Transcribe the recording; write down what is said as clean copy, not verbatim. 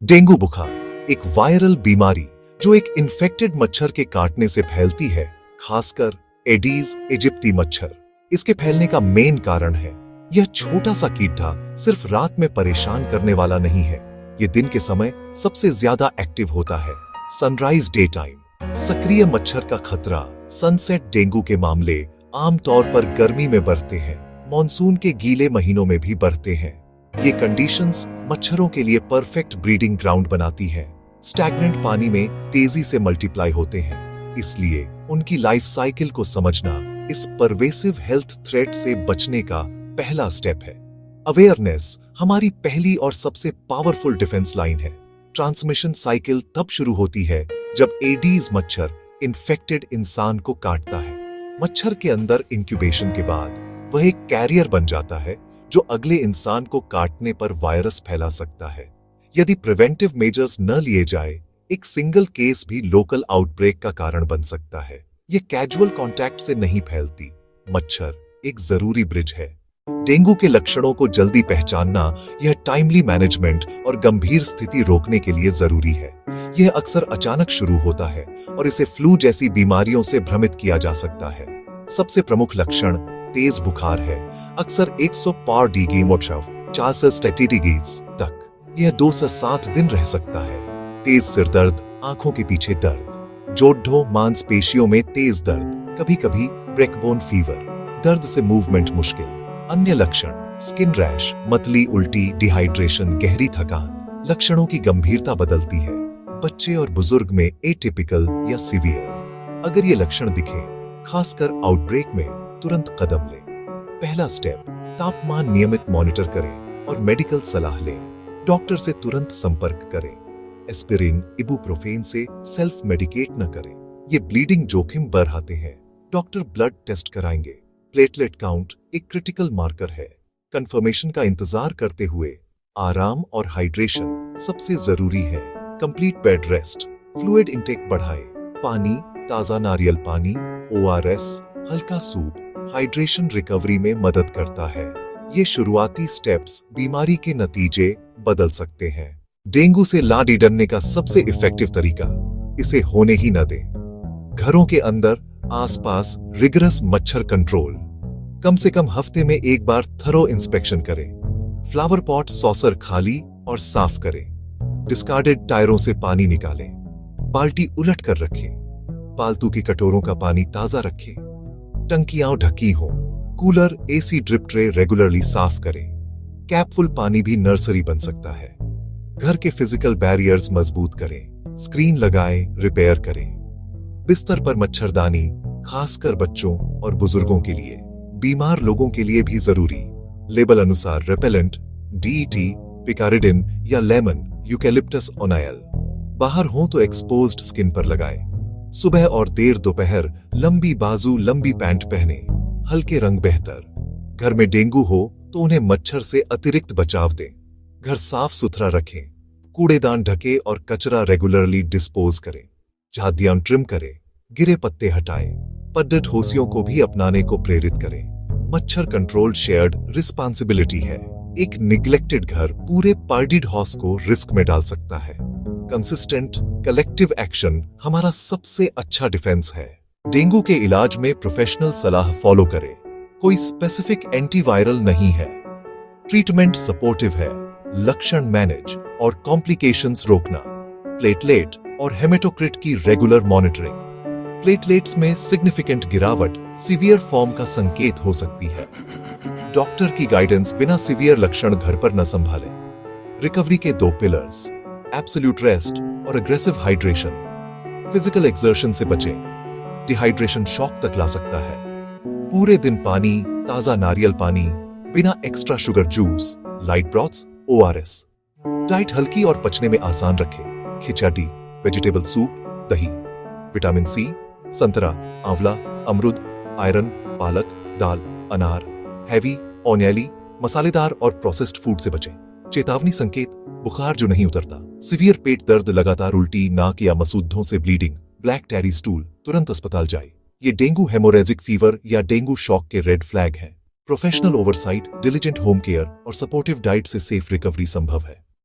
Dengue बुखार एक viral बीमारी जो एक इन्फेक्टेड मच्छर के काटने से फैलती है, खासकर एडीज इजिप्टी मच्छर। इसके फैलने का मेन कारण है यह छोटा सा कीड़ा सिर्फ रात में परेशान करने वाला नहीं है, ये दिन के समय सबसे ज्यादा एक्टिव होता है। सनराइज डे टाइम सक्रिय मच्छर का खतरा। सनसेट डेंगू के मामले आमतौर पर गर्मी में बढ़ते हैं, मॉनसून के गीले महीनों में भी बढ़ते हैं। ये कंडीशंस मच्छरों के लिए परफेक्ट ब्रीडिंग ग्राउंड बनाती है। स्टैग्नेंट पानी में तेजी से मल्टीप्लाई होते हैं, इसलिए उनकी लाइफ साइकिल को समझना इस परवेसिव हेल्थ थ्रेट से बचने का पहला स्टेप है। अवेयरनेस हमारी पहली और सबसे पावरफुल डिफेंस लाइन है। ट्रांसमिशन साइकिल तब शुरू होती है जब एडीज मच्छर इन्फेक्टेड इंसान को काटता है। मच्छर के अंदर इंक्यूबेशन के बाद वह एक कैरियर बन जाता है जो अगले इंसान को काटने पर वायरस फैला सकता है। यदि प्रिवेंटिव मेजर्स न लिए जाए, एक सिंगल केस भी लोकल आउटब्रेक का कारण बन सकता है। यह कैजुअल कांटेक्ट से नहीं फैलती। मच्छर एक जरूरी ब्रिज है। डेंगू के लक्षणों को जल्दी पहचानना, यह टाइमली मैनेजमेंट और गंभीर स्थिति रोकने के लिए जरूरी है। यह अक्सर अचानक शुरू होता है और इसे फ्लू जैसी बीमारियों से भ्रमित किया जा सकता है। सबसे प्रमुख लक्षण तेज बुखार है, अक्सर 100 पार डिग्री मोट्रव 400 डिग्री तक। यह 2 से 7 दिन रह सकता है। तेज सिर दर्द, आंखों के पीछे दर्द, जोड़ों मांसपेशियों में तेज दर्द, कभी कभी ब्रेकबोन फीवर, दर्द से मूवमेंट मुश्किल। अन्य लक्षण स्किन रैश, मतली, उल्टी, डिहाइड्रेशन, गहरी थकान। लक्षणों की गंभीरता बदलती है, बच्चे और बुजुर्ग में एटिपिकल या सीवियर। अगर ये लक्षण दिखे, खासकर आउटब्रेक में, तुरंत कदम लें। पहला स्टेप, तापमान नियमित मॉनिटर करें और मेडिकल सलाह लें। डॉक्टर से तुरंत संपर्क करें। एस्पिरिन, इबुप्रोफेन से सेल्फ मेडिकेट न करें, ये ब्लीडिंग जोखिम बढ़ाते हैं। डॉक्टर ब्लड टेस्ट कराएंगे। प्लेटलेट काउंट एक क्रिटिकल मार्कर है। कंफर्मेशन का इंतजार करते हुए आराम और हाइड्रेशन सबसे जरूरी है। Complete bed rest, fluid intake बढ़ाए। पानी, ताजा नारियल पानी, ORS, हल्का सूप, हाइड्रेशन रिकवरी में मदद करता है। ये शुरुआती स्टेप्स बीमारी के नतीजे बदल सकते हैं। डेंगू से लाडी डरने का सबसे इफेक्टिव तरीका, इसे होने ही न दें। घरों के अंदर आसपास रिगरस मच्छर कंट्रोल। कम से कम हफ्ते में एक बार थरो इंस्पेक्शन करें। फ्लावर पॉट सॉसर खाली और साफ करें। डिस्कार्डेड टायरों से पानी निकालें। बाल्टी उलट कर रखें। पालतू की कटोरों का पानी ताजा रखें। टंकियां ढकी हों। Cooler, AC drip tray regularly साफ करें। कैपफुल पानी भी नर्सरी बन सकता है। घर के फिजिकल बैरियर्स मजबूत करें। स्क्रीन लगाएं, रिपेयर करें। बिस्तर पर मच्छरदानी, खासकर बच्चों और बुजुर्गों के लिए, बीमार लोगों के लिए भी जरूरी। लेबल अनुसार रेपेलेंट, DET, पिकारिडिन या लेमन, यूकेलिप्टस ओनायल। बाहर हो तो एक्सपोज्ड स्किन पर लगाएं। सुबह और देर दोपहर लंबी बाजू, लंबी पैंट पहने। हल्के रंग बेहतर। घर में डेंगू हो तो उन्हें मच्छर से अतिरिक्त बचाव दें। घर साफ सुथरा रखें। कूड़ेदान ढके और कचरा रेगुलरली डिस्पोज करें। झाड़ियां ट्रिम करें। गिरे पत्ते हटाएं। पड्डेड होसियों को भी अपनाने को प्रेरित करें। मच्छर कंट्रोल शेयर्ड रिस्पॉन्सिबिलिटी है। एक निग्लेक्टेड घर पूरे पर्डिड हाउस को रिस्क में डाल सकता है। कंसिस्टेंट कलेक्टिव एक्शन हमारा सबसे अच्छा डिफेंस है। डेंगू के इलाज में प्रोफेशनल सलाह फॉलो करें। कोई स्पेसिफिक एंटीवायरल नहीं है। ट्रीटमेंट सपोर्टिव है। लक्षण मैनेज और कॉम्प्लिकेशंस रोकना। प्लेटलेट और हेमेटोक्रिट की रेगुलर मॉनिटरिंग। प्लेटलेट्स में सिग्निफिकेंट गिरावट सीवियर फॉर्म का संकेत हो सकती है। डॉक्टर की गाइडेंस बिना सीवियर लक्षण घर पर न संभालें। रिकवरी के 2 पिलर्स, एब्सोल्यूट रेस्ट और अग्रेसिव हाइड्रेशन। फिजिकल एक्सर्शन से बचें, डिहाइड्रेशन शॉक तक ला सकता है। पूरे दिन पानी, ताजा नारियल पानी, बिना extra sugar juice, light broths, ORS। Diet हल्की और पचने में आसान रखें। खिचड़ी, वेजिटेबल सूप, दही। विटामिन C, संतरा, आंवला, अमरूद, आयरन, पालक, दाल, अनार। हैवी, ऑयली, मसालेदार और प्रोसेस्ड फूड से बचें। चेतावनी संकेत, बुखार जो नहीं उतरता, सीवियर पेट दर्द, लगातार उल्टी, नाक या मसूद्धों से ब्लीडिंग, ब्लैक टैरी स्टूल, तुरंत अस्पताल जाए। ये डेंगू, हेमोरेजिक फीवर या डेंगू शॉक के रेड फ्लैग हैं। Professional oversight, diligent home care और सपोर्टिव डाइट से सेफ रिकवरी संभव है।